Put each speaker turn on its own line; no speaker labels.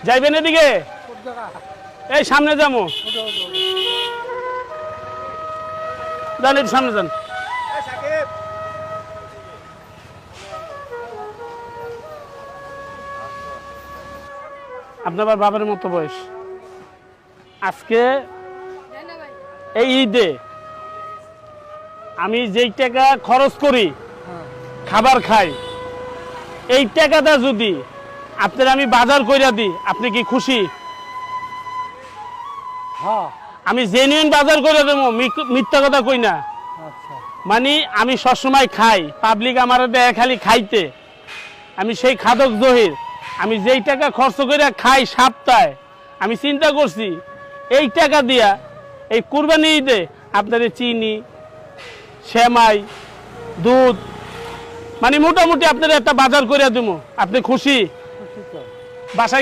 যাইবেন এদিকে এই সামনে যাবো যান একটু সামনে যান আপনার বাবার মতো বয়স আজকে এই ঈদে আমি যেই টাকা খরচ করি খাবার খাই এই টাকাটা যদি আপনার আমি বাজার কইরা দিই আপনি কি খুশি?
হ্যাঁ
আমি জেনুইন বাজার করে দেবো মিথ্যা কথা কই না
আচ্ছা
মানে আমি সবসময় খাই পাবলিক আমার দেয় খালি খাইতে আমি সেই খাদক জহির আমি যেই টাকা খরচ করে খাই সপ্তাহে আমি চিন্তা করছি এই টাকা দিয়া এই কুরবানি ঈদে আপনার চিনি সেমাই দুধ মানে মোটামুটি আপনার একটা বাজার করে দেবো আপনি খুশি?
খুশি তো
বাসায়